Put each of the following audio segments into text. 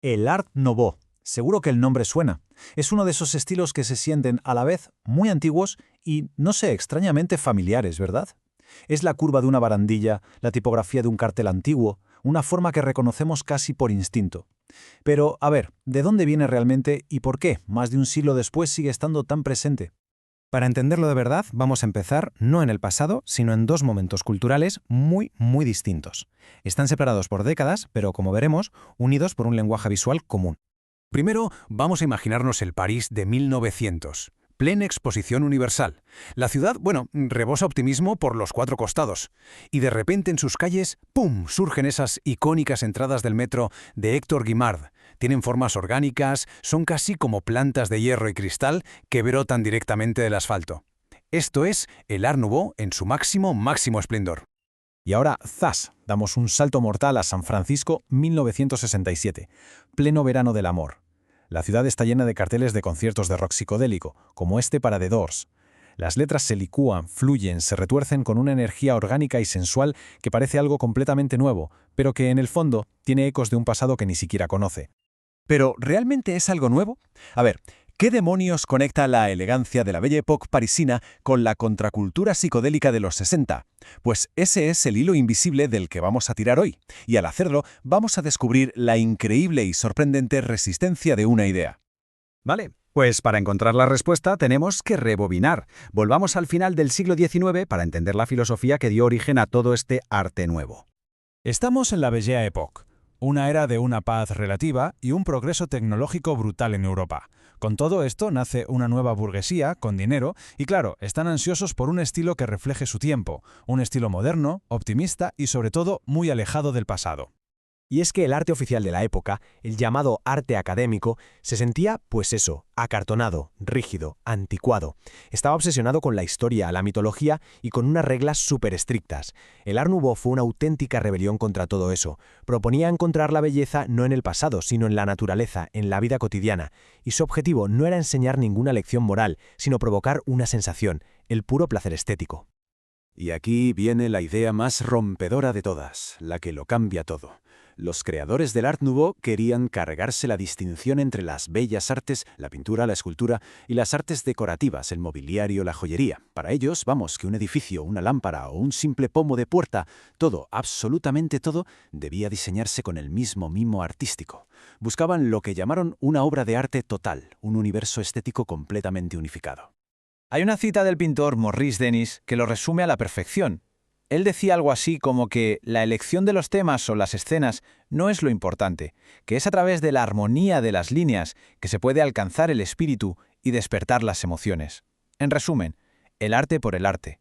El Art Nouveau. Seguro que el nombre suena. Es uno de esos estilos que se sienten a la vez muy antiguos y, no sé, extrañamente familiares, ¿verdad? Es la curva de una barandilla, la tipografía de un cartel antiguo, una forma que reconocemos casi por instinto. Pero, a ver, ¿de dónde viene realmente y por qué, más de un siglo después, sigue estando tan presente? Para entenderlo de verdad, vamos a empezar no en el pasado, sino en dos momentos culturales muy distintos. Están separados por décadas, pero como veremos, unidos por un lenguaje visual común. Primero, vamos a imaginarnos el París de 1900. Plena exposición universal. La ciudad, rebosa optimismo por los cuatro costados. Y de repente en sus calles, ¡pum!, surgen esas icónicas entradas del metro de Héctor Guimard. Tienen formas orgánicas, son casi como plantas de hierro y cristal que brotan directamente del asfalto. Esto es el Art Nouveau en su máximo esplendor. Y ahora, ¡zas!, damos un salto mortal a San Francisco, 1967, pleno verano del amor. La ciudad está llena de carteles de conciertos de rock psicodélico, como este para The Doors. Las letras se licúan, fluyen, se retuercen con una energía orgánica y sensual que parece algo completamente nuevo, pero que en el fondo tiene ecos de un pasado que ni siquiera conoce. ¿Pero realmente es algo nuevo? A ver, ¿qué demonios conecta la elegancia de la Belle Époque parisina con la contracultura psicodélica de los 60? Pues ese es el hilo invisible del que vamos a tirar hoy, y al hacerlo vamos a descubrir la increíble y sorprendente resistencia de una idea. Vale, pues para encontrar la respuesta tenemos que rebobinar. Volvamos al final del siglo XIX para entender la filosofía que dio origen a todo este arte nuevo. Estamos en la Belle Époque, una era de una paz relativa y un progreso tecnológico brutal en Europa. Con todo esto nace una nueva burguesía, con dinero, y claro, están ansiosos por un estilo que refleje su tiempo, un estilo moderno, optimista y sobre todo muy alejado del pasado. Y es que el arte oficial de la época, el llamado arte académico, se sentía, pues eso, acartonado, rígido, anticuado. Estaba obsesionado con la historia, la mitología y con unas reglas súper estrictas. El Art Nouveau fue una auténtica rebelión contra todo eso. Proponía encontrar la belleza no en el pasado, sino en la naturaleza, en la vida cotidiana. Y su objetivo no era enseñar ninguna lección moral, sino provocar una sensación, el puro placer estético. Y aquí viene la idea más rompedora de todas, la que lo cambia todo. Los creadores del Art Nouveau querían cargarse la distinción entre las bellas artes, la pintura, la escultura, y las artes decorativas, el mobiliario, la joyería. Para ellos, que un edificio, una lámpara o un simple pomo de puerta, todo, absolutamente todo, debía diseñarse con el mismo mimo artístico. Buscaban lo que llamaron una obra de arte total, un universo estético completamente unificado. Hay una cita del pintor Maurice Denis que lo resume a la perfección. Él decía algo así como que la elección de los temas o las escenas no es lo importante, que es a través de la armonía de las líneas que se puede alcanzar el espíritu y despertar las emociones. En resumen, el arte por el arte.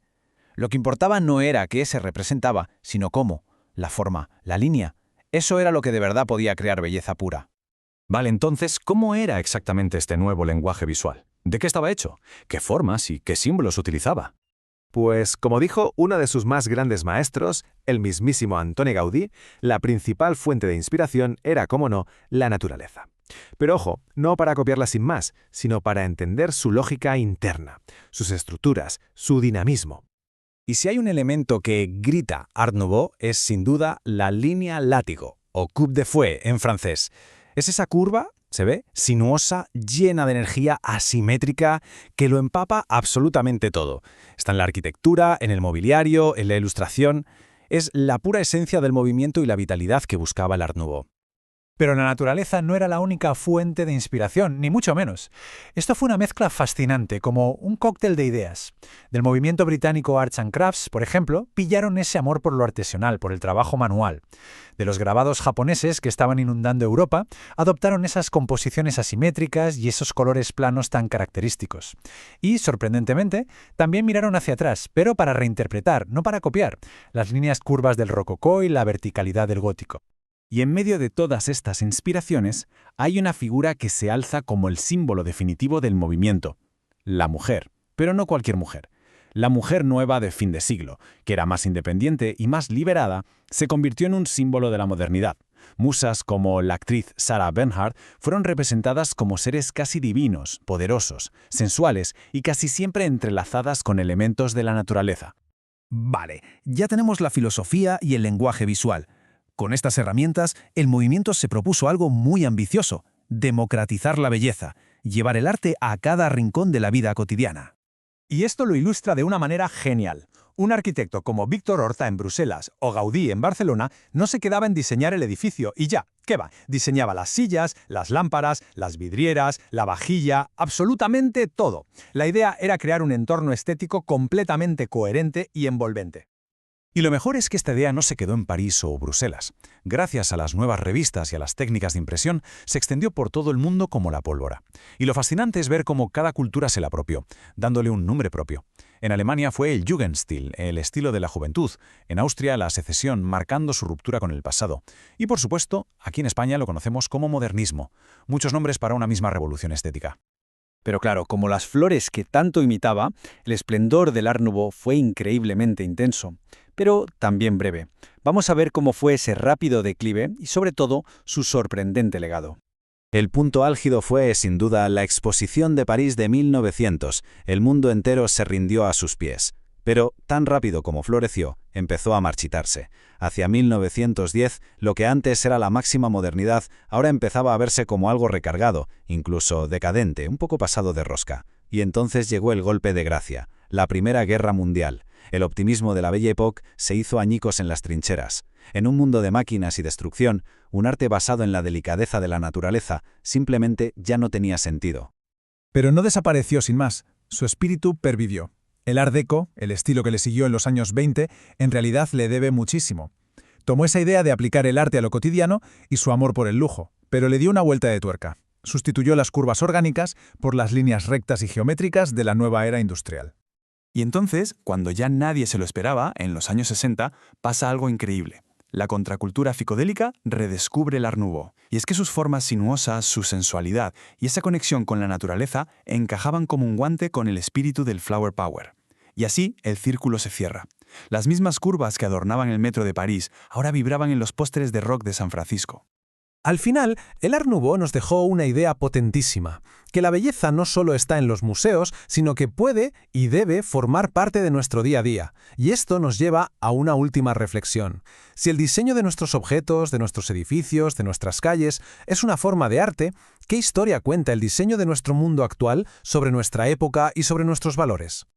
Lo que importaba no era qué se representaba, sino cómo, la forma, la línea. Eso era lo que de verdad podía crear belleza pura. Vale, entonces, ¿cómo era exactamente este nuevo lenguaje visual? ¿De qué estaba hecho? ¿Qué formas y qué símbolos utilizaba? Pues, como dijo uno de sus más grandes maestros, el mismísimo Antoni Gaudí, la principal fuente de inspiración era, cómo no, la naturaleza. Pero ojo, no para copiarla sin más, sino para entender su lógica interna, sus estructuras, su dinamismo. Y si hay un elemento que grita Art Nouveau es sin duda la línea látigo, o coupe de fouet en francés. Es esa curva, ¿se ve?, sinuosa, llena de energía asimétrica, que lo empapa absolutamente todo. Está en la arquitectura, en el mobiliario, en la ilustración. Es la pura esencia del movimiento y la vitalidad que buscaba el Art Nouveau. Pero la naturaleza no era la única fuente de inspiración, ni mucho menos. Esto fue una mezcla fascinante, como un cóctel de ideas. Del movimiento británico Arts and Crafts, por ejemplo, pillaron ese amor por lo artesanal, por el trabajo manual. De los grabados japoneses que estaban inundando Europa, adoptaron esas composiciones asimétricas y esos colores planos tan característicos. Y, sorprendentemente, también miraron hacia atrás, pero para reinterpretar, no para copiar, las líneas curvas del rococó y la verticalidad del gótico. Y en medio de todas estas inspiraciones, hay una figura que se alza como el símbolo definitivo del movimiento. La mujer, pero no cualquier mujer. La mujer nueva de fin de siglo, que era más independiente y más liberada, se convirtió en un símbolo de la modernidad. Musas como la actriz Sarah Bernhardt fueron representadas como seres casi divinos, poderosos, sensuales y casi siempre entrelazadas con elementos de la naturaleza. Vale, ya tenemos la filosofía y el lenguaje visual. Con estas herramientas, el movimiento se propuso algo muy ambicioso: democratizar la belleza, llevar el arte a cada rincón de la vida cotidiana. Y esto lo ilustra de una manera genial. Un arquitecto como Víctor Horta en Bruselas o Gaudí en Barcelona no se quedaba en diseñar el edificio y ya, ¿qué va? Diseñaba las sillas, las lámparas, las vidrieras, la vajilla, absolutamente todo. La idea era crear un entorno estético completamente coherente y envolvente. Y lo mejor es que esta idea no se quedó en París o Bruselas. Gracias a las nuevas revistas y a las técnicas de impresión, se extendió por todo el mundo como la pólvora. Y lo fascinante es ver cómo cada cultura se la apropió, dándole un nombre propio. En Alemania fue el Jugendstil, el estilo de la juventud. En Austria, la secesión, marcando su ruptura con el pasado. Y por supuesto, aquí en España lo conocemos como modernismo. Muchos nombres para una misma revolución estética. Pero claro, como las flores que tanto imitaba, el esplendor del Art Nouveau fue increíblemente intenso, pero también breve. Vamos a ver cómo fue ese rápido declive y, sobre todo, su sorprendente legado. El punto álgido fue, sin duda, la Exposición de París de 1900. El mundo entero se rindió a sus pies. Pero, tan rápido como floreció, empezó a marchitarse. Hacia 1910, lo que antes era la máxima modernidad, ahora empezaba a verse como algo recargado, incluso decadente, un poco pasado de rosca. Y entonces llegó el golpe de gracia, la Primera Guerra Mundial. El optimismo de la Belle Époque se hizo añicos en las trincheras. En un mundo de máquinas y destrucción, un arte basado en la delicadeza de la naturaleza simplemente ya no tenía sentido. Pero no desapareció sin más. Su espíritu pervivió. El Art Deco, el estilo que le siguió en los años 20, en realidad le debe muchísimo. Tomó esa idea de aplicar el arte a lo cotidiano y su amor por el lujo, pero le dio una vuelta de tuerca. Sustituyó las curvas orgánicas por las líneas rectas y geométricas de la nueva era industrial. Y entonces, cuando ya nadie se lo esperaba, en los años 60, pasa algo increíble. La contracultura psicodélica redescubre el Art Nouveau. Y es que sus formas sinuosas, su sensualidad y esa conexión con la naturaleza encajaban como un guante con el espíritu del Flower Power. Y así el círculo se cierra. Las mismas curvas que adornaban el metro de París ahora vibraban en los pósteres de rock de San Francisco. Al final, el Art Nouveau nos dejó una idea potentísima, que la belleza no solo está en los museos, sino que puede y debe formar parte de nuestro día a día. Y esto nos lleva a una última reflexión. Si el diseño de nuestros objetos, de nuestros edificios, de nuestras calles, es una forma de arte, ¿qué historia cuenta el diseño de nuestro mundo actual sobre nuestra época y sobre nuestros valores?